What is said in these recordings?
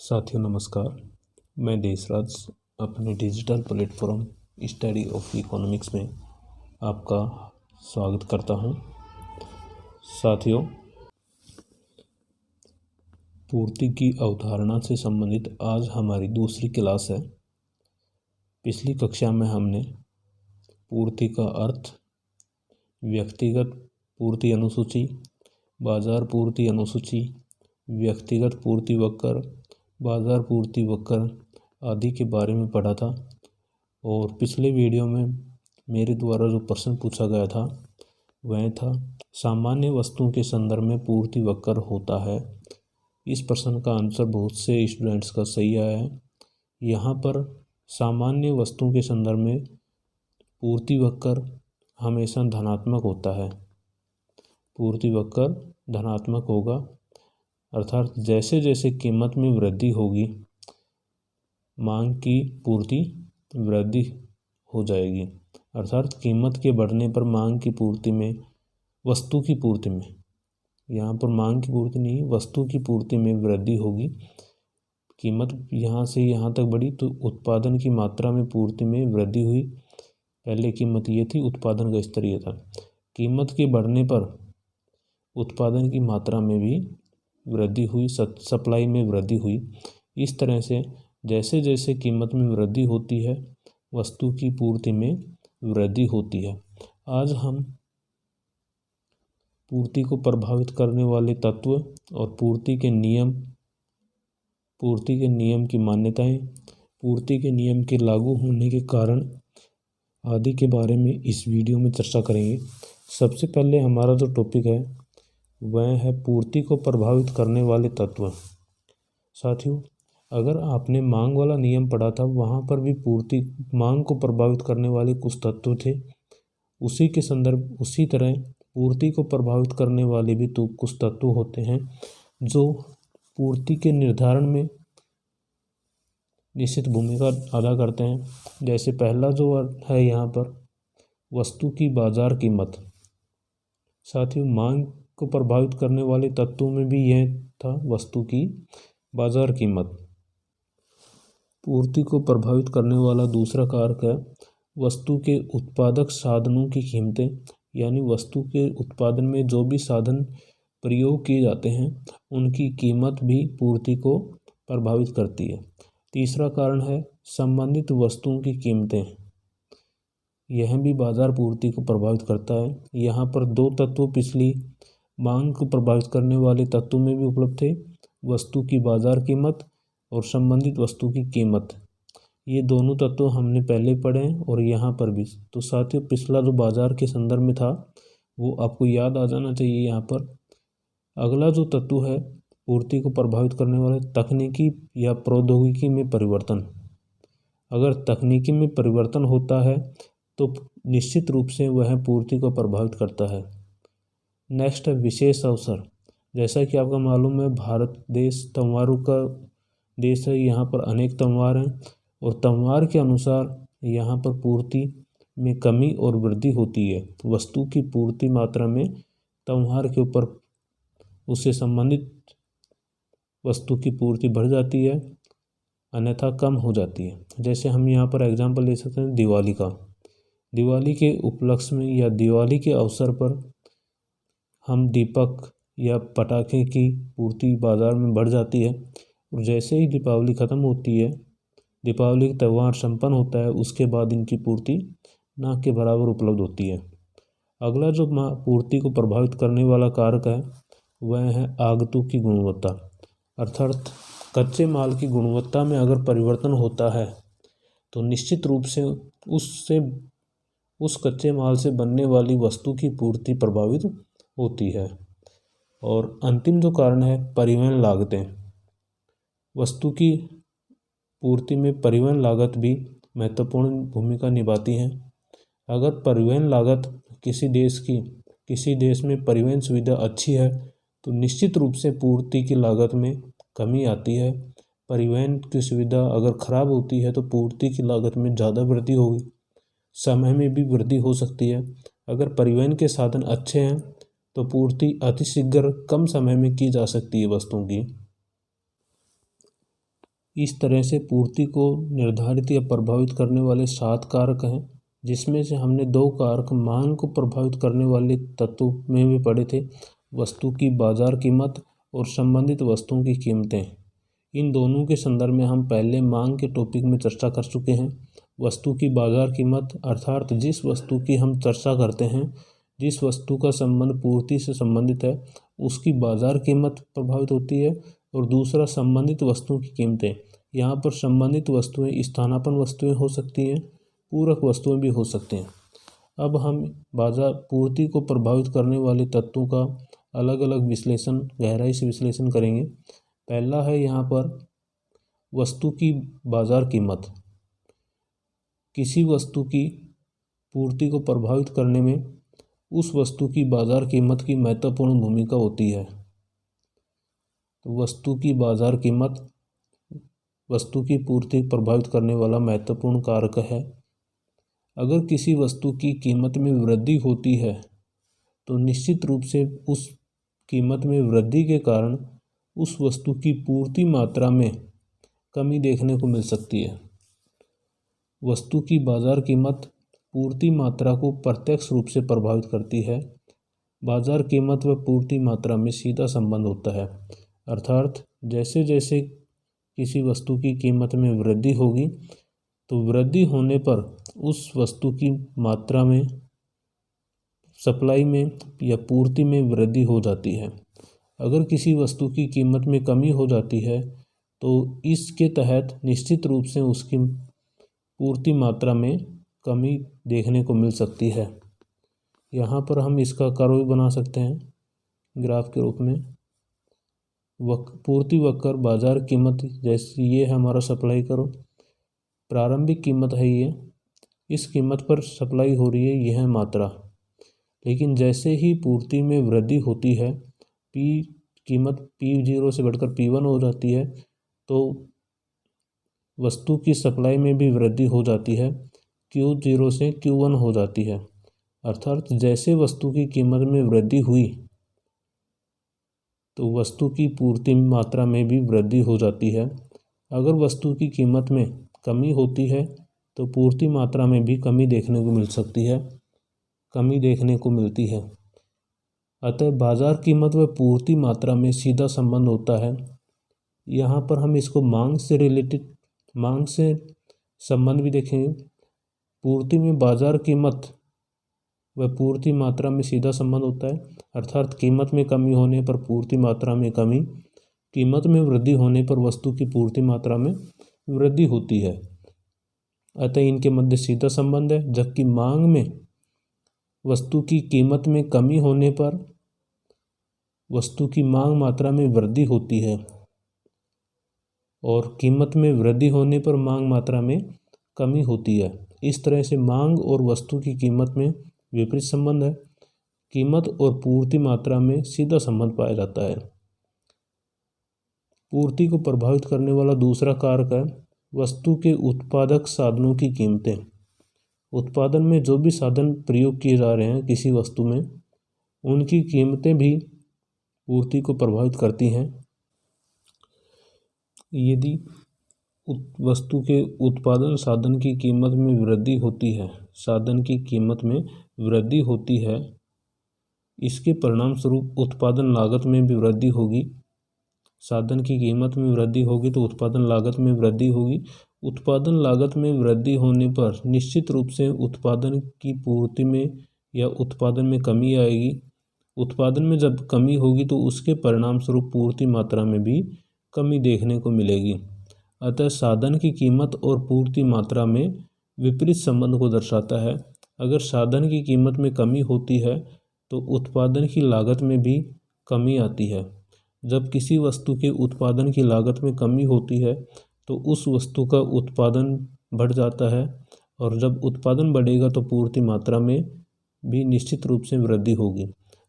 साथियों नमस्कार। मैं देशराज अपने digital platform study of economics में आपका स्वागत करता हूं। साथियों, पूर्ति की अवधारणा से संबंधित आज हमारी दूसरी क्लास है। पिछली कक्षा में हमने पूर्ति का अर्थ, व्यक्तिगत पूर्ति अनुसूची, बाजार पूर्ति अनुसूची, व्यक्तिगत पूर्ति वक्र, बाजार पूर्ति वक्र आदि के बारे में पढ़ा था। और पिछले वीडियो में मेरे द्वारा जो प्रश्न पूछा गया था वह था सामान्य वस्तुओं के संदर्भ में पूर्ति वक्र होता है। इस प्रश्न का आंसर बहुत से स्टूडेंट्स का सही आया है। यहाँ पर सामान्य वस्तुओं के संदर्भ में पूर्ति वक्र हमेशा धनात्मक होता है। पूर्ति वक्र धनात्मक होगा, अर्थात जैसे जैसे कीमत में वृद्धि होगी मांग की पूर्ति वृद्धि हो जाएगी। अर्थात कीमत के बढ़ने पर मांग की पूर्ति में, वस्तु की पूर्ति में, यहाँ पर मांग की पूर्ति नहीं, वस्तु की पूर्ति में वृद्धि होगी। कीमत यहाँ से यहाँ तक बढ़ी तो उत्पादन की मात्रा में पूर्ति में वृद्धि हुई। पहले कीमत ये थी, उत्पादन का स्तर ये था। कीमत के बढ़ने पर उत्पादन की मात्रा में भी वृद्धि हुई, सप्लाई में वृद्धि हुई। इस तरह से जैसे जैसे कीमत में वृद्धि होती है वस्तु की पूर्ति में वृद्धि होती है। आज हम पूर्ति को प्रभावित करने वाले तत्व और पूर्ति के नियम की मान्यताएं, पूर्ति के नियम के लागू होने के कारण आदि के बारे में इस वीडियो में चर्चा करेंगे। सबसे पहले हमारा जो टॉपिक है वह है पूर्ति को प्रभावित करने वाले तत्व। साथियों, अगर आपने मांग वाला नियम पढ़ा था वहाँ पर भी मांग को प्रभावित करने वाले कुछ तत्व थे। उसी तरह पूर्ति को प्रभावित करने वाले भी तो कुछ तत्व होते हैं जो पूर्ति के निर्धारण में निश्चित भूमिका अदा करते हैं। जैसे पहला जो है यहाँ पर वस्तु की बाजार कीमत। साथियों, मांग को प्रभावित करने वाले तत्वों में भी यह था वस्तु की बाजार कीमत। पूर्ति को प्रभावित करने वाला दूसरा कारक है वस्तु के उत्पादक साधनों की कीमतें, यानी वस्तु के उत्पादन में जो भी साधन प्रयोग किए जाते हैं उनकी कीमत भी पूर्ति को प्रभावित करती है। तीसरा कारण है संबंधित वस्तुओं की कीमतें, यह भी बाजार पूर्ति को प्रभावित करता है। यहाँ पर दो तत्व पिछली मांग को प्रभावित करने वाले तत्वों में भी उपलब्ध थे, वस्तु की बाजार कीमत और संबंधित वस्तु की कीमत। ये दोनों तत्व हमने पहले पढ़े हैं और यहाँ पर भी। तो साथियों, पिछला जो बाजार के संदर्भ में था वो आपको याद आ जाना चाहिए। यहाँ पर अगला जो तत्व है पूर्ति को प्रभावित करने वाले तकनीकी या प्रौद्योगिकी में परिवर्तन। अगर तकनीकी में परिवर्तन होता है तो निश्चित रूप से वह पूर्ति को प्रभावित करता है। नेक्स्ट है विशेष अवसर। जैसा कि आपका मालूम है भारत देश त्योहारों का देश है। यहाँ पर अनेक त्योहार हैं और त्योहार के अनुसार यहाँ पर पूर्ति में कमी और वृद्धि होती है। वस्तु की पूर्ति मात्रा में त्योहार के ऊपर उससे संबंधित वस्तु की पूर्ति बढ़ जाती है, अन्यथा कम हो जाती है। जैसे हम यहाँ पर एग्जाम्पल ले सकते हैं दिवाली का। दिवाली के उपलक्ष्य में या दिवाली के अवसर पर हम दीपक या पटाखे की पूर्ति बाजार में बढ़ जाती है और जैसे ही दीपावली ख़त्म होती है, दीपावली का त्यौहार संपन्न होता है, उसके बाद इनकी पूर्ति ना के बराबर उपलब्ध होती है। अगला जो पूर्ति को प्रभावित करने वाला कारक है वह है आगतों की गुणवत्ता। अर्थात कच्चे माल की गुणवत्ता में अगर परिवर्तन होता है तो निश्चित रूप से उस कच्चे माल से बनने वाली वस्तु की पूर्ति प्रभावित होती है। और अंतिम जो कारण है परिवहन लागतें। वस्तु की पूर्ति में परिवहन लागत भी महत्वपूर्ण भूमिका निभाती हैं। अगर परिवहन लागत किसी देश में परिवहन सुविधा अच्छी है तो निश्चित रूप से पूर्ति की लागत में कमी आती है। परिवहन की सुविधा अगर खराब होती है तो पूर्ति की लागत में ज़्यादा वृद्धि होगी, समय में भी वृद्धि हो सकती है। अगर परिवहन के साधन अच्छे हैं तो पूर्ति अतिशीघ्र कम समय में की जा सकती है वस्तुओं की। इस तरह से पूर्ति को निर्धारित या प्रभावित करने वाले 7 कारक हैं, जिसमें से हमने 2 कारक मांग को प्रभावित करने वाले तत्व में भी पढ़े थे, वस्तु की बाजार कीमत और संबंधित वस्तुओं की कीमतें। इन दोनों के संदर्भ में हम पहले मांग के टॉपिक में चर्चा कर चुके हैं। वस्तु की बाजार कीमत अर्थात जिस वस्तु की हम चर्चा करते हैं, जिस वस्तु का संबंध पूर्ति से संबंधित है, उसकी बाजार कीमत प्रभावित होती है। और दूसरा संबंधित वस्तुओं की कीमतें। यहाँ पर संबंधित वस्तुएं स्थानापन्न वस्तुएं हो सकती हैं, पूरक वस्तुएं भी हो सकती हैं। अब हम बाजार पूर्ति को प्रभावित करने वाले तत्वों का अलग अलग विश्लेषण, गहराई से विश्लेषण करेंगे। पहला है यहाँ पर वस्तु की बाजार कीमत। किसी वस्तु की पूर्ति को प्रभावित करने में उस वस्तु की बाजार कीमत की महत्वपूर्ण भूमिका होती है। तो वस्तु की बाजार कीमत वस्तु की पूर्ति प्रभावित करने वाला महत्वपूर्ण कारक है। अगर किसी वस्तु की कीमत में वृद्धि होती है तो निश्चित रूप से उस कीमत में वृद्धि के कारण उस वस्तु की पूर्ति मात्रा में कमी देखने को मिल सकती है। वस्तु की बाजार कीमत पूर्ति मात्रा को प्रत्यक्ष रूप से प्रभावित करती है। बाजार कीमत व पूर्ति मात्रा में सीधा संबंध होता है, अर्थात जैसे जैसे किसी वस्तु की कीमत में वृद्धि होगी तो वृद्धि होने पर उस वस्तु की मात्रा में, सप्लाई में या पूर्ति में वृद्धि हो जाती है। अगर किसी वस्तु की कीमत में कमी हो जाती है तो इसके तहत निश्चित रूप से उसकी पूर्ति मात्रा में कमी देखने को मिल सकती है। यहाँ पर हम इसका कर्व भी बना सकते हैं ग्राफ के रूप में। पूर्ति वक्र बाजार कीमत, जैसे ये है हमारा सप्लाई कर्व, प्रारंभिक कीमत है ये, इस कीमत पर सप्लाई हो रही है, यह है मात्रा। लेकिन जैसे ही पूर्ति में वृद्धि होती है, कीमत P0 से बढ़कर P1 हो जाती है, तो वस्तु की सप्लाई में भी वृद्धि हो जाती है, Q0 से Q1 हो जाती है। अर्थात जैसे वस्तु की कीमत में वृद्धि हुई तो वस्तु की पूर्ति मात्रा में भी वृद्धि हो जाती है। अगर वस्तु की कीमत में कमी होती है तो पूर्ति मात्रा में भी कमी देखने को मिल सकती है, कमी देखने को मिलती है। अतः बाजार कीमत व पूर्ति मात्रा में सीधा संबंध होता है। यहाँ पर हम इसको मांग से संबंध भी देखेंगे। पूर्ति में बाजार कीमत व पूर्ति मात्रा में सीधा संबंध होता है, अर्थात कीमत में कमी होने पर पूर्ति मात्रा में कमी, कीमत में वृद्धि होने पर वस्तु की पूर्ति मात्रा में वृद्धि होती है। अतः इनके मध्य सीधा संबंध है। जबकि मांग में वस्तु की कीमत में कमी होने पर वस्तु की मांग मात्रा में वृद्धि होती है और कीमत में वृद्धि होने पर मांग मात्रा में कमी होती है। इस तरह से मांग और वस्तु की कीमत में विपरीत संबंध है। कीमत और पूर्ति मात्रा में सीधा संबंध पाया जाता है। पूर्ति को प्रभावित करने वाला दूसरा कारक है वस्तु के उत्पादक साधनों की कीमतें। उत्पादन में जो भी साधन प्रयोग किए जा रहे हैं किसी वस्तु में, उनकी कीमतें भी पूर्ति को प्रभावित करती हैं। यदि वस्तु के उत्पादन साधन की कीमत में वृद्धि होती है, साधन की कीमत में वृद्धि होती है, इसके परिणाम स्वरूप उत्पादन लागत में भी वृद्धि होगी। साधन की कीमत में वृद्धि होगी तो उत्पादन लागत में वृद्धि होगी। उत्पादन लागत में वृद्धि होने पर निश्चित रूप से उत्पादन की पूर्ति में या उत्पादन में कमी आएगी। उत्पादन में जब कमी होगी तो उसके परिणाम स्वरूप पूर्ति मात्रा में भी कमी देखने को मिलेगी। अतः साधन की कीमत और पूर्ति मात्रा में विपरीत संबंध को दर्शाता है। अगर साधन की कीमत में कमी होती है तो उत्पादन की लागत में भी कमी आती है। जब किसी वस्तु के उत्पादन की लागत में कमी होती है तो उस वस्तु का उत्पादन बढ़ जाता है, और जब उत्पादन बढ़ेगा तो पूर्ति मात्रा में भी निश्चित रूप से वृद्धि होगी।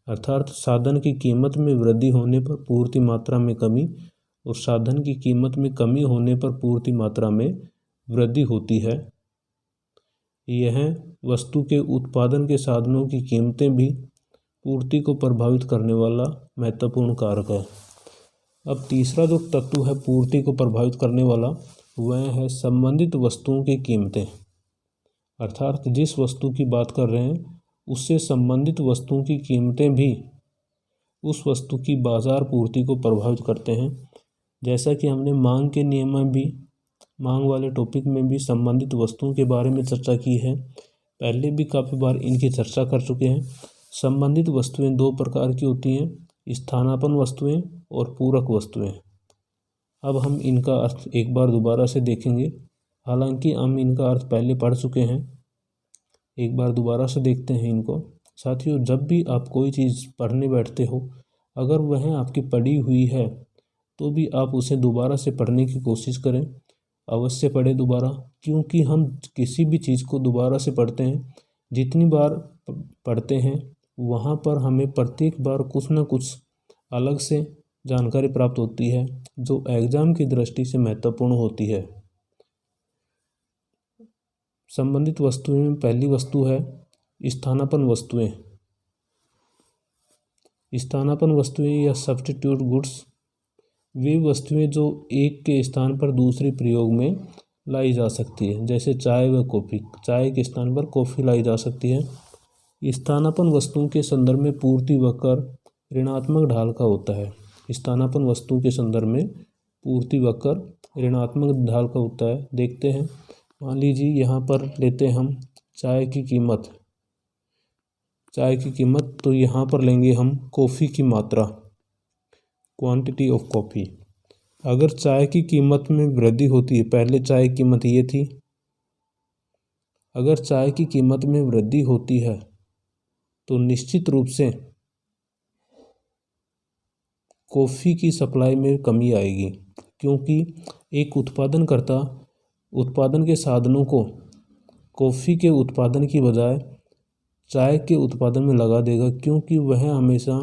अर्थात साधन की कीमत में वृद्धि होने पर पूर्ति मात्रा में कमी और साधन की कीमत में कमी होने पर पूर्ति मात्रा में वृद्धि होती है। यह वस्तु के उत्पादन के साधनों की कीमतें भी पूर्ति को प्रभावित करने वाला महत्वपूर्ण कारक है। अब तीसरा जो तत्व है पूर्ति को प्रभावित करने वाला, वह है संबंधित वस्तुओं की कीमतें। अर्थात जिस वस्तु की बात कर रहे हैं उससे संबंधित वस्तुओं की कीमतें भी उस वस्तु की बाजार पूर्ति को प्रभावित करते हैं। जैसा कि हमने मांग के नियम में भी, मांग वाले टॉपिक में भी संबंधित वस्तुओं के बारे में चर्चा की है, पहले भी काफ़ी बार इनकी चर्चा कर चुके हैं। संबंधित वस्तुएं दो प्रकार की होती हैं, स्थानापन्न वस्तुएं और पूरक वस्तुएं। अब हम इनका अर्थ एक बार दोबारा से देखेंगे, हालांकि हम इनका अर्थ पहले पढ़ चुके हैं, एक बार दोबारा से देखते हैं इनको। साथियों, जब भी आप कोई चीज़ पढ़ने बैठते हो, अगर वह आपकी पढ़ी हुई है तो भी आप उसे दोबारा से पढ़ने की कोशिश करें, अवश्य पढ़ें दोबारा, क्योंकि हम किसी भी चीज़ को दोबारा से पढ़ते हैं, जितनी बार पढ़ते हैं वहाँ पर हमें प्रत्येक बार कुछ न कुछ अलग से जानकारी प्राप्त होती है जो एग्ज़ाम की दृष्टि से महत्वपूर्ण होती है। संबंधित वस्तुएं में पहली वस्तु है स्थानापन्न वस्तुएं। स्थानापन्न वस्तुएं या सब्स्टिट्यूट गुड्स वे वस्तुएं जो एक के स्थान पर दूसरे प्रयोग में लाई जा सकती है, जैसे चाय व कॉफ़ी। चाय के स्थान पर कॉफ़ी लाई जा सकती है। स्थानापन्न वस्तुओं के संदर्भ में पूर्ति वक्र ऋणात्मक ढाल का होता है। स्थानापन्न वस्तुओं के संदर्भ में पूर्ति वक्र ऋणात्मक ढाल का होता है। देखते हैं, मान लीजिए यहाँ पर लेते हैं हम चाय की कीमत, तो यहाँ पर लेंगे हम कॉफ़ी की मात्रा, क्वांटिटी ऑफ कॉफ़ी। अगर चाय की कीमत में वृद्धि होती है, पहले चाय की कीमत ये थी, अगर चाय की कीमत में वृद्धि होती है तो निश्चित रूप से कॉफ़ी की सप्लाई में कमी आएगी, क्योंकि एक उत्पादनकर्ता उत्पादन के साधनों को कॉफ़ी के उत्पादन की बजाय चाय के उत्पादन में लगा देगा, क्योंकि वह हमेशा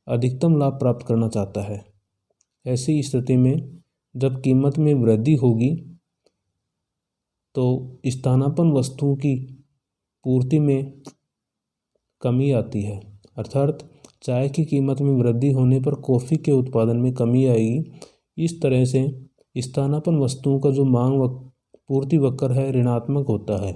अधिकतम लाभ प्राप्त करना चाहता है। ऐसी स्थिति में जब कीमत में वृद्धि होगी तो स्थानापन्न वस्तुओं की पूर्ति में कमी आती है, अर्थात चाय की कीमत में वृद्धि होने पर कॉफ़ी के उत्पादन में कमी आएगी। इस तरह से स्थानापन्न वस्तुओं का जो मांग पूर्ति वक्र है ऋणात्मक होता है।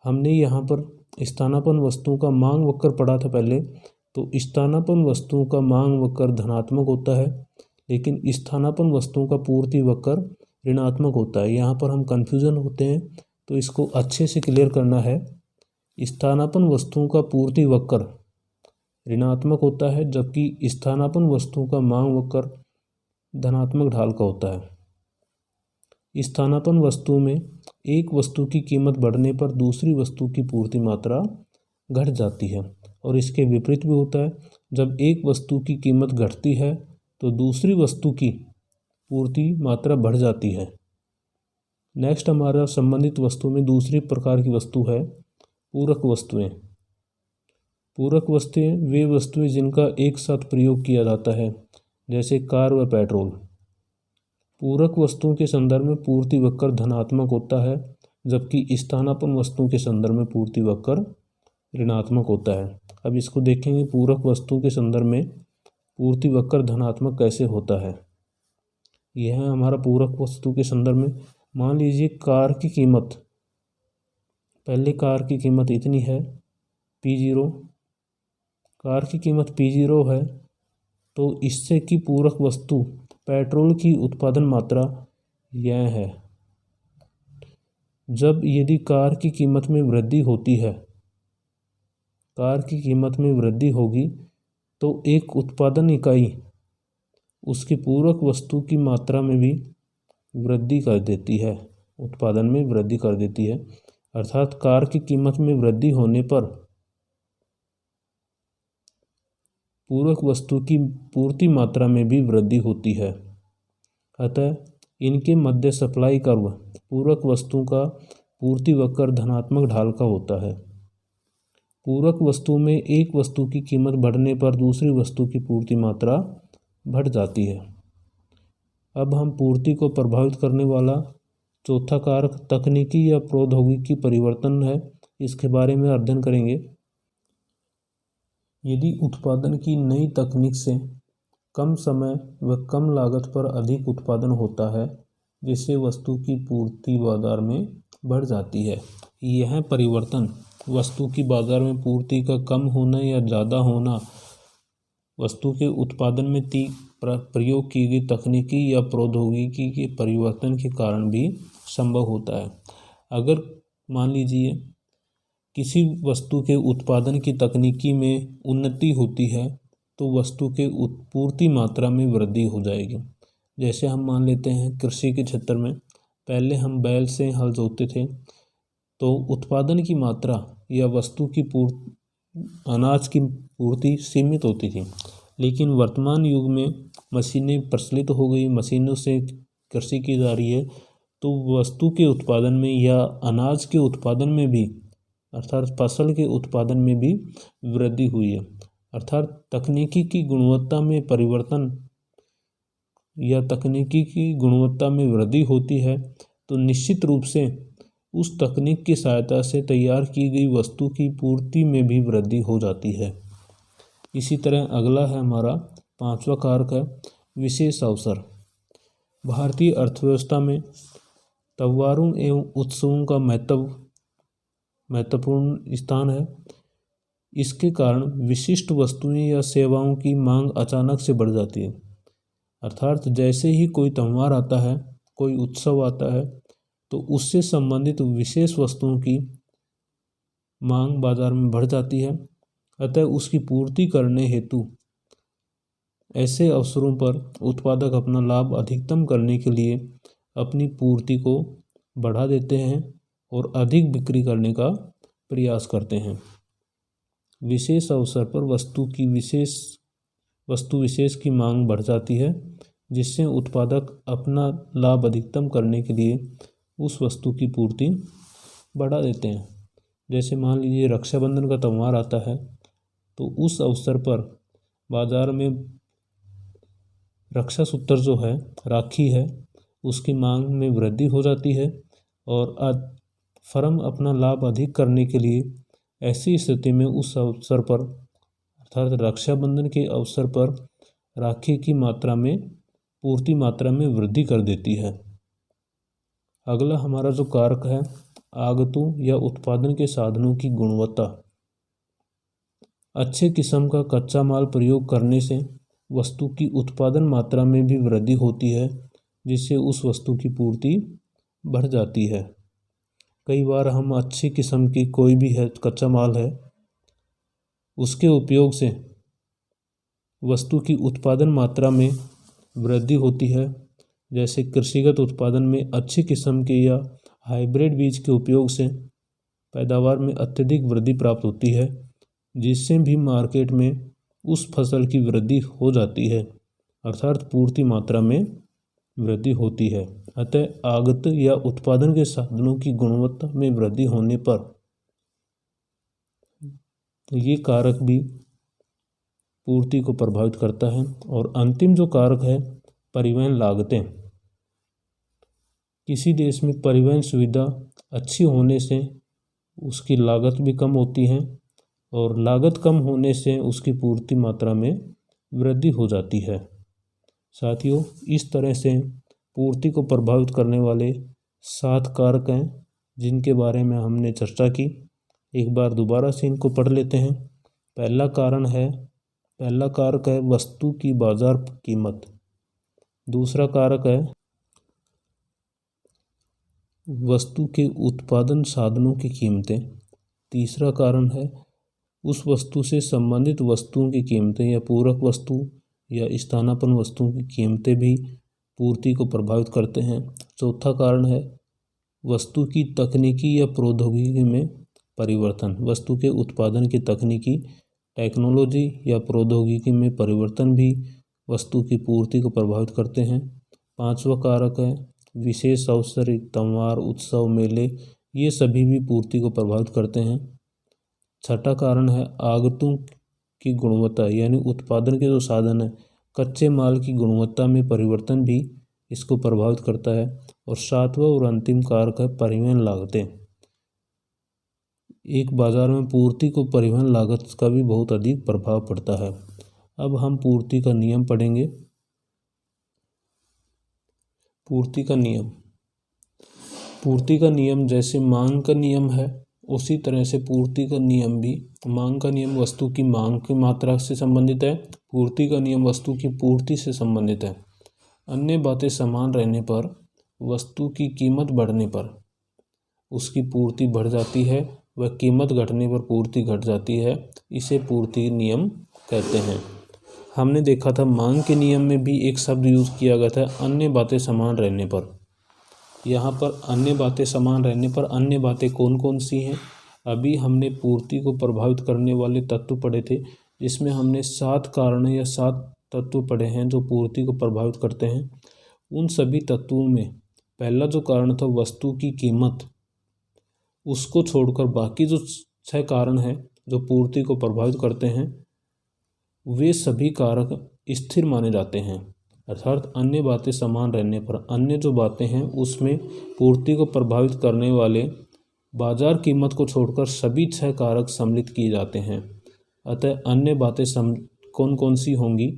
हमने यहाँ पर स्थानापन्न वस्तुओं का मांग वक्र पढ़ा था पहले, तो स्थानापन्न वस्तुओं का मांग वक्र धनात्मक होता है, लेकिन स्थानापन्न वस्तुओं का पूर्ति वक्र ऋणात्मक होता है। यहाँ पर हम कन्फ्यूज़न होते हैं, तो इसको अच्छे से क्लियर करना है। स्थानापन्न वस्तुओं का पूर्ति वक्र ऋणात्मक होता है, जबकि स्थानापन्न वस्तुओं का मांग वक्र धनात्मक ढाल का होता है। स्थानापन्न वस्तुओं में एक वस्तु की कीमत बढ़ने पर दूसरी वस्तु की पूर्ति मात्रा घट जाती है, और इसके विपरीत भी होता है। जब एक वस्तु की कीमत घटती है तो दूसरी वस्तु की पूर्ति मात्रा बढ़ जाती है। नेक्स्ट हमारा संबंधित वस्तु में दूसरी प्रकार की वस्तु है पूरक वस्तुएं। पूरक वस्तुएं वे वस्तुएं जिनका एक साथ प्रयोग किया जाता है, जैसे कार व पेट्रोल। पूरक वस्तुओं के संदर्भ में पूर्ति वक्र धनात्मक होता है, जबकि स्थानापन्न वस्तुओं के संदर्भ में पूर्ति वक्र ऋणात्मक होता है। अब इसको देखेंगे पूरक वस्तुओं के संदर्भ में पूर्ति वक्र धनात्मक कैसे होता है। यह है हमारा पूरक वस्तु के संदर्भ में। मान लीजिए कार की कीमत, पहले कार की कीमत इतनी है P0, कार की कीमत P0 है, तो इससे की पूरक वस्तु पेट्रोल की उत्पादन मात्रा यह है। जब यदि कार की कीमत में वृद्धि होती है, कार की कीमत में वृद्धि होगी तो एक उत्पादन इकाई उसकी पूरक वस्तु की मात्रा में भी वृद्धि कर देती है, उत्पादन में वृद्धि कर देती है। अर्थात कार की कीमत में वृद्धि होने पर पूरक वस्तु की पूर्ति मात्रा में भी वृद्धि होती है। अतः इनके मध्य सप्लाई कर्व पूरक वस्तुओं का पूर्ति वक्र धनात्मक ढाल का होता है। पूरक वस्तु में एक वस्तु की कीमत बढ़ने पर दूसरी वस्तु की पूर्ति मात्रा बढ़ जाती है। अब हम पूर्ति को प्रभावित करने वाला चौथा कारक तकनीकी या प्रौद्योगिकी परिवर्तन है, इसके बारे में अध्ययन करेंगे। यदि उत्पादन की नई तकनीक से कम समय व कम लागत पर अधिक उत्पादन होता है, जिससे वस्तु की पूर्ति बाजार में बढ़ जाती है। यह परिवर्तन वस्तु की बाजार में पूर्ति का कम होना या ज़्यादा होना वस्तु के उत्पादन में प्रयोग की गई तकनीकी या प्रौद्योगिकी के परिवर्तन के कारण भी संभव होता है। अगर मान लीजिए किसी वस्तु के उत्पादन की तकनीकी में उन्नति होती है तो वस्तु के पूर्ति मात्रा में वृद्धि हो जाएगी। जैसे हम मान लेते हैं कृषि के क्षेत्र में पहले हम बैल से हल जोतते थे तो उत्पादन की मात्रा या वस्तु की अनाज की पूर्ति सीमित होती थी, लेकिन वर्तमान युग में मशीनें प्रचलित हो गई, मशीनों से कृषि की जा रही है, तो वस्तु के उत्पादन में या अनाज के उत्पादन में भी अर्थात फसल के उत्पादन में भी वृद्धि हुई है। अर्थात तकनीकी की गुणवत्ता में परिवर्तन या तकनीकी की गुणवत्ता में वृद्धि होती है तो निश्चित रूप से उस तकनीक की सहायता से तैयार की गई वस्तु की पूर्ति में भी वृद्धि हो जाती है। इसी तरह अगला है हमारा 5वां कारक है विशेष अवसर। भारतीय अर्थव्यवस्था में त्योहारों एवं उत्सवों का महत्वपूर्ण स्थान है। इसके कारण विशिष्ट वस्तुएं या सेवाओं की मांग अचानक से बढ़ जाती है। अर्थात जैसे ही कोई त्यौहार आता है, कोई उत्सव आता है, तो उससे संबंधित विशेष वस्तुओं की मांग बाजार में बढ़ जाती है। अतः उसकी पूर्ति करने हेतु ऐसे अवसरों पर उत्पादक अपना लाभ अधिकतम करने के लिए अपनी पूर्ति को बढ़ा देते हैं और अधिक बिक्री करने का प्रयास करते हैं। विशेष अवसर पर वस्तु विशेष की मांग बढ़ जाती है, जिससे उत्पादक अपना लाभ अधिकतम करने के लिए उस वस्तु की पूर्ति बढ़ा देते हैं। जैसे मान लीजिए रक्षाबंधन का त्यौहार आता है तो उस अवसर पर बाजार में रक्षा सूत्र जो है, राखी है, उसकी मांग में वृद्धि हो जाती है और फर्म अपना लाभ अधिक करने के लिए ऐसी स्थिति में उस अवसर पर अर्थात रक्षाबंधन के अवसर पर राखी की पूर्ति मात्रा में वृद्धि कर देती है। अगला हमारा जो कारक है आगतों या उत्पादन के साधनों की गुणवत्ता। अच्छे किस्म का कच्चा माल प्रयोग करने से वस्तु की उत्पादन मात्रा में भी वृद्धि होती है, जिससे उस वस्तु की पूर्ति बढ़ जाती है। कई बार हम अच्छी किस्म की कोई भी है कच्चा माल है, उसके उपयोग से वस्तु की उत्पादन मात्रा में वृद्धि होती है। जैसे कृषिगत उत्पादन में अच्छी किस्म के या हाइब्रिड बीज के उपयोग से पैदावार में अत्यधिक वृद्धि प्राप्त होती है, जिससे भी मार्केट में उस फसल की वृद्धि हो जाती है, अर्थात पूर्ति मात्रा में वृद्धि होती है। अतः आगत या उत्पादन के साधनों की गुणवत्ता में वृद्धि होने पर ये कारक भी पूर्ति को प्रभावित करता है। और अंतिम जो कारक है परिवहन लागतें। किसी देश में परिवहन सुविधा अच्छी होने से उसकी लागत भी कम होती है और लागत कम होने से उसकी पूर्ति मात्रा में वृद्धि हो जाती है। साथियों, इस तरह से पूर्ति को प्रभावित करने वाले 7 कारक हैं जिनके बारे में हमने चर्चा की। एक बार दोबारा से इनको पढ़ लेते हैं। पहला कारक है वस्तु की बाजार कीमत। दूसरा कारक है वस्तु के उत्पादन साधनों की कीमतें। तीसरा कारण है उस वस्तु से संबंधित वस्तुओं की कीमतें या पूरक वस्तु या स्थानापन्न वस्तुओं की कीमतें भी पूर्ति को प्रभावित करते हैं। चौथा कारण है वस्तु की तकनीकी या प्रौद्योगिकी में परिवर्तन। वस्तु के उत्पादन की तकनीकी टेक्नोलॉजी या प्रौद्योगिकी में परिवर्तन भी वस्तु की पूर्ति को प्रभावित करते हैं। पांचवा कारक है विशेष अवसर, त्यौहार, उत्सव, मेले, ये सभी भी पूर्ति को प्रभावित करते हैं। छठा कारण है आगतों की गुणवत्ता, यानी उत्पादन के जो साधन है, कच्चे माल की गुणवत्ता में परिवर्तन भी इसको प्रभावित करता है। और सातवां और अंतिम कारक है परिवहन लागतें। एक बाजार में पूर्ति को परिवहन लागत का भी बहुत अधिक प्रभाव पड़ता है। अब हम पूर्ति का नियम पढ़ेंगे। पूर्ति का नियम। पूर्ति का नियम जैसे मांग का नियम है, उसी तरह से पूर्ति का नियम भी। मांग का नियम वस्तु की मांग की मात्रा से संबंधित है, पूर्ति का नियम वस्तु की पूर्ति से संबंधित है। अन्य बातें समान रहने पर, वस्तु की कीमत बढ़ने पर उसकी पूर्ति बढ़ जाती है, वह कीमत घटने पर पूर्ति घट जाती है। इसे पूर्ति नियम कहते हैं। हमने देखा था मांग के नियम में भी एक शब्द यूज किया गया था, अन्य बातें समान रहने पर। यहाँ पर अन्य बातें समान रहने पर अन्य बातें कौन कौन सी हैं? अभी हमने पूर्ति को प्रभावित करने वाले तत्व पढ़े थे, जिसमें हमने 7 कारण या 7 तत्व पढ़े हैं जो पूर्ति को प्रभावित करते हैं। उन सभी तत्वों में पहला जो कारण था वस्तु की कीमत, उसको छोड़कर बाकी जो 6 कारण हैं जो पूर्ति को प्रभावित करते हैं, वे सभी कारक स्थिर माने जाते हैं। अर्थात अन्य बातें समान रहने पर अन्य जो बातें हैं उसमें पूर्ति को प्रभावित करने वाले बाजार कीमत को छोड़कर सभी 6 कारक सम्मिलित किए जाते हैं। अतः अन्य बातें कौन कौन सी होंगी?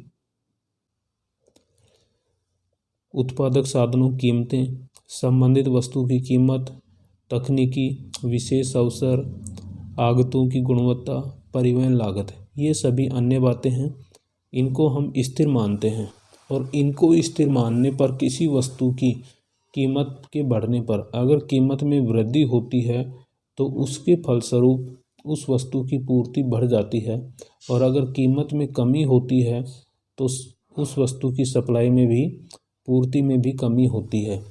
उत्पादक साधनों कीमतें, संबंधित वस्तु की कीमत, तकनीकी विशेष अवसर, आगतों की गुणवत्ता, परिवहन लागत। ये सभी अन्य बातें हैं। इनको हम स्थिर मानते हैं और इनको स्थिर मानने पर किसी वस्तु की कीमत के बढ़ने पर अगर कीमत में वृद्धि होती है तो उसके फलस्वरूप उस वस्तु की पूर्ति बढ़ जाती है, और अगर कीमत में कमी होती है तो उस वस्तु की सप्लाई में भी, पूर्ति में भी कमी होती है।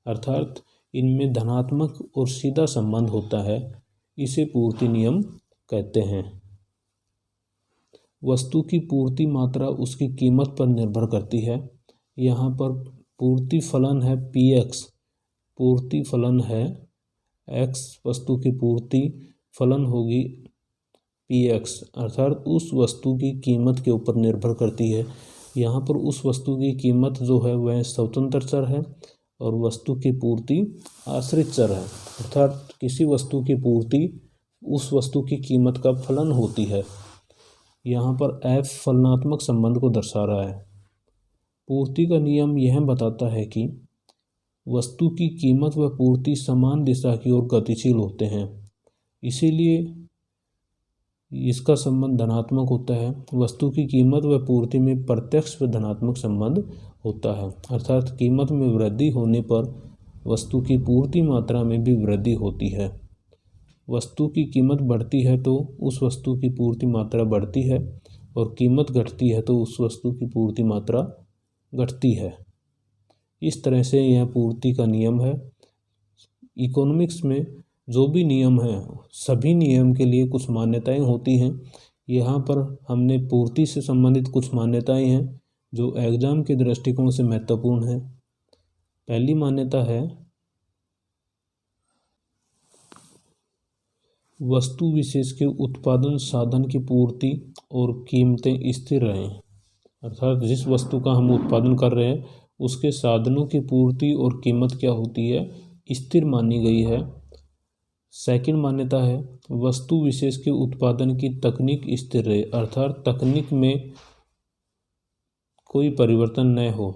अर्थात इनमें धनात्मक और सीधा संबंध होता है। इसे पूर्ति नियम कहते हैं। वस्तु की पूर्ति मात्रा उसकी कीमत पर निर्भर करती है। यहाँ पर पूर्ति फलन है Px, पूर्ति फलन है x, वस्तु की पूर्ति फलन होगी Px, अर्थात उस वस्तु की कीमत के ऊपर निर्भर करती है। यहाँ पर उस वस्तु की कीमत जो है वह स्वतंत्र चर है और वस्तु की पूर्ति आश्रित चर है। अर्थात किसी वस्तु की पूर्ति उस वस्तु की कीमत का फलन होती है। यहाँ पर f फलनात्मक संबंध को दर्शा रहा है। पूर्ति का नियम यह बताता है कि वस्तु की कीमत व पूर्ति समान दिशा की ओर गतिशील होते हैं, इसीलिए इसका संबंध धनात्मक होता है। वस्तु की कीमत व पूर्ति में प्रत्यक्ष व धनात्मक संबंध होता है। अर्थात कीमत में वृद्धि होने पर वस्तु की पूर्ति मात्रा में भी वृद्धि होती है। वस्तु की कीमत बढ़ती है तो उस वस्तु की पूर्ति मात्रा बढ़ती है, और कीमत घटती है तो उस वस्तु की पूर्ति मात्रा घटती है। इस तरह से यह पूर्ति का नियम है। इकोनॉमिक्स में जो भी नियम है, सभी नियम के लिए कुछ मान्यताएं होती हैं। यहाँ पर हमने पूर्ति से संबंधित कुछ मान्यताएं हैं जो एग्जाम के दृष्टिकोण से महत्वपूर्ण है। पहली मान्यता है वस्तु विशेष के उत्पादन साधन की पूर्ति और कीमतें स्थिर रहें। अर्थात जिस वस्तु का हम उत्पादन कर रहे हैं उसके साधनों की पूर्ति और कीमत क्या होती है, स्थिर मानी गई है। सेकंड मान्यता है वस्तु विशेष के उत्पादन की तकनीक स्थिर रहे, अर्थात तकनीक में कोई परिवर्तन न हो।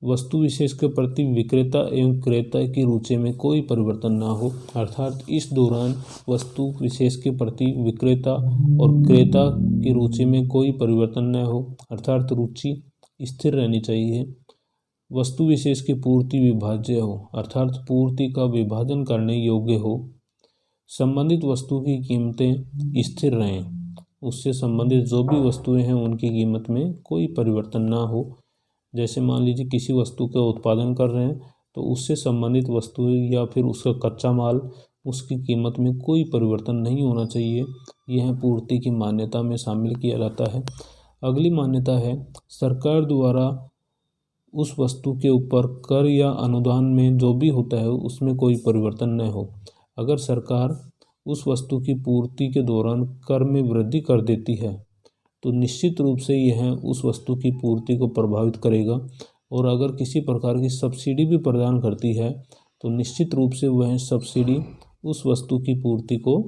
वस्तु विशेष के प्रति विक्रेता एवं क्रेता की रुचि में कोई परिवर्तन ना हो, अर्थात इस दौरान वस्तु विशेष के प्रति विक्रेता और क्रेता की रुचि में कोई परिवर्तन न हो, अर्थात रुचि स्थिर रहनी चाहिए। वस्तु विशेष की पूर्ति विभाज्य हो, अर्थात पूर्ति का विभाजन करने योग्य हो। संबंधित वस्तु की कीमतें स्थिर रहें, उससे संबंधित जो भी वस्तुएं हैं उनकी कीमत में कोई परिवर्तन ना हो। जैसे मान लीजिए किसी वस्तु का उत्पादन कर रहे हैं तो उससे संबंधित वस्तुएं या फिर उसका कच्चा माल, उसकी कीमत में कोई परिवर्तन नहीं होना चाहिए। यह पूर्ति की मान्यता में शामिल किया जाता है। अगली मान्यता है सरकार द्वारा उस वस्तु के ऊपर कर या अनुदान में जो भी होता है उसमें कोई परिवर्तन न हो। अगर सरकार उस वस्तु की पूर्ति के दौरान कर में वृद्धि कर देती है तो निश्चित रूप से यह उस वस्तु की पूर्ति को प्रभावित करेगा, और अगर किसी प्रकार की सब्सिडी भी प्रदान करती है तो निश्चित रूप से वह सब्सिडी उस वस्तु की पूर्ति को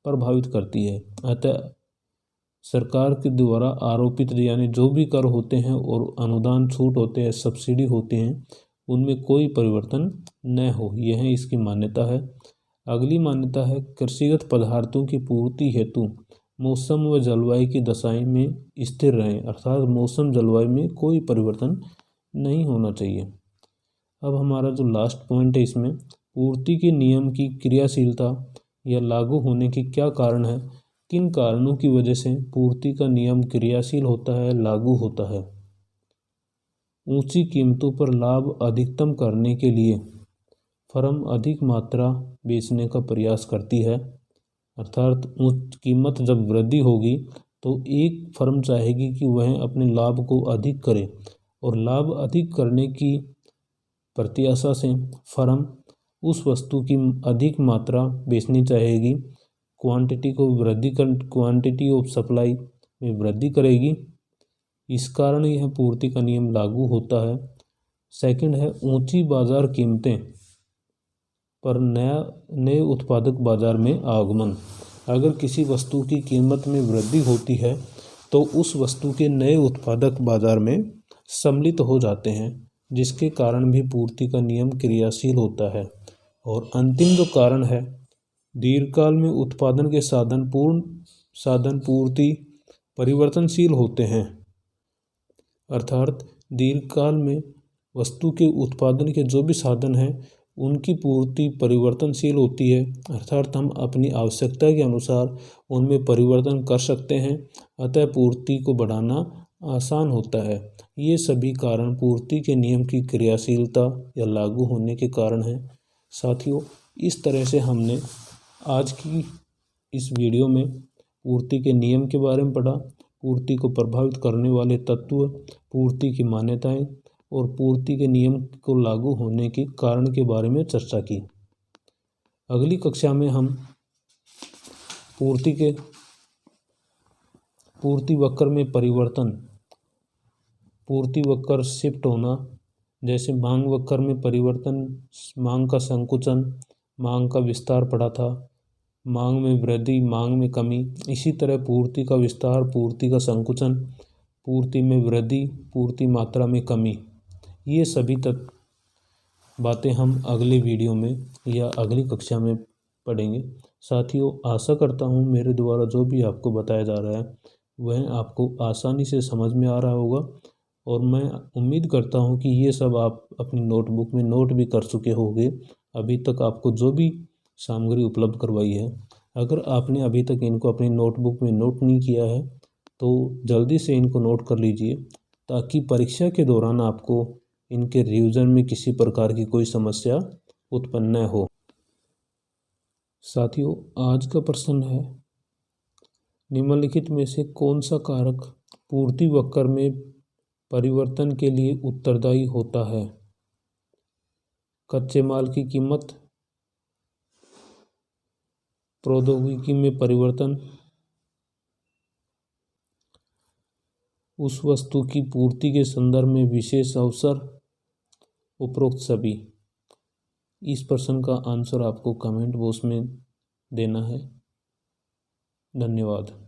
प्रभावित करती है। अतः सरकार के द्वारा आरोपित यानी जो भी कर होते हैं और अनुदान छूट होते हैं, सब्सिडी होते हैं, उनमें कोई परिवर्तन न हो, यह इसकी मान्यता है। अगली मान्यता है कृषिगत पदार्थों की पूर्ति हेतु मौसम व जलवायु की दशाएं में स्थिर रहें, अर्थात मौसम जलवायु में कोई परिवर्तन नहीं होना चाहिए। अब हमारा जो लास्ट पॉइंट है इसमें, पूर्ति के नियम की क्रियाशीलता या लागू होने के क्या कारण है, किन कारणों की वजह से पूर्ति का नियम क्रियाशील होता है, लागू होता है। ऊंची कीमतों पर लाभ अधिकतम करने के लिए फर्म अधिक मात्रा बेचने का प्रयास करती है, अर्थात उच्च कीमत जब वृद्धि होगी तो एक फर्म चाहेगी कि वह अपने लाभ को अधिक करे, और लाभ अधिक करने की प्रत्याशा से फर्म उस वस्तु की अधिक मात्रा बेचनी चाहेगी, क्वांटिटी ऑफ सप्लाई में वृद्धि करेगी। इस कारण यह पूर्ति का नियम लागू होता है। सेकंड है ऊंची बाजार कीमतें पर नए उत्पादक बाजार में आगमन। अगर किसी वस्तु की कीमत में वृद्धि होती है तो उस वस्तु के नए उत्पादक बाजार में सम्मिलित हो जाते हैं, जिसके कारण भी पूर्ति का नियम क्रियाशील होता है। और अंतिम जो कारण है, दीर्घकाल में उत्पादन के साधन पूर्ति परिवर्तनशील होते हैं, अर्थात दीर्घकाल में वस्तु के उत्पादन के जो भी साधन हैं उनकी पूर्ति परिवर्तनशील होती है, अर्थात हम अपनी आवश्यकता के अनुसार उनमें परिवर्तन कर सकते हैं, अतः पूर्ति को बढ़ाना आसान होता है। ये सभी कारण पूर्ति के नियम की क्रियाशीलता या लागू होने के कारण हैं। साथियों, इस तरह से हमने आज की इस वीडियो में पूर्ति के नियम के बारे में पढ़ा, पूर्ति को प्रभावित करने वाले तत्व, पूर्ति की मान्यताएं और पूर्ति के नियम को लागू होने के कारण के बारे में चर्चा की। अगली कक्षा में हम पूर्ति वक्र में परिवर्तन, पूर्ति वक्र शिफ्ट होना, जैसे मांग वक्र में परिवर्तन, मांग का संकुचन, मांग का विस्तार पढ़ा था, मांग में वृद्धि, मांग में कमी। इसी तरह पूर्ति का विस्तार, पूर्ति का संकुचन, पूर्ति में वृद्धि, पूर्ति मात्रा में कमी, ये सभी बातें हम अगले वीडियो में या अगली कक्षा में पढ़ेंगे। साथियों, आशा करता हूँ मेरे द्वारा जो भी आपको बताया जा रहा है वह आपको आसानी से समझ में आ रहा होगा, और मैं उम्मीद करता हूँ कि ये सब आप अपनी नोटबुक में नोट भी कर चुके होंगे। अभी तक आपको जो भी सामग्री उपलब्ध करवाई है, अगर आपने अभी तक इनको अपनी नोटबुक में नोट नहीं किया है तो जल्दी से इनको नोट कर लीजिए, ताकि परीक्षा के दौरान आपको इनके रिवीजन में किसी प्रकार की कोई समस्या उत्पन्न न हो। साथियों, आज का प्रश्न है, निम्नलिखित में से कौन सा कारक पूर्ति वक्र में परिवर्तन के लिए उत्तरदायी होता है? कच्चे माल की कीमत, प्रौद्योगिकी में परिवर्तन, उस वस्तु की पूर्ति के संदर्भ में विशेष अवसर, उपरोक्त सभी। इस प्रश्न का आंसर आपको कमेंट बॉक्स में देना है। धन्यवाद।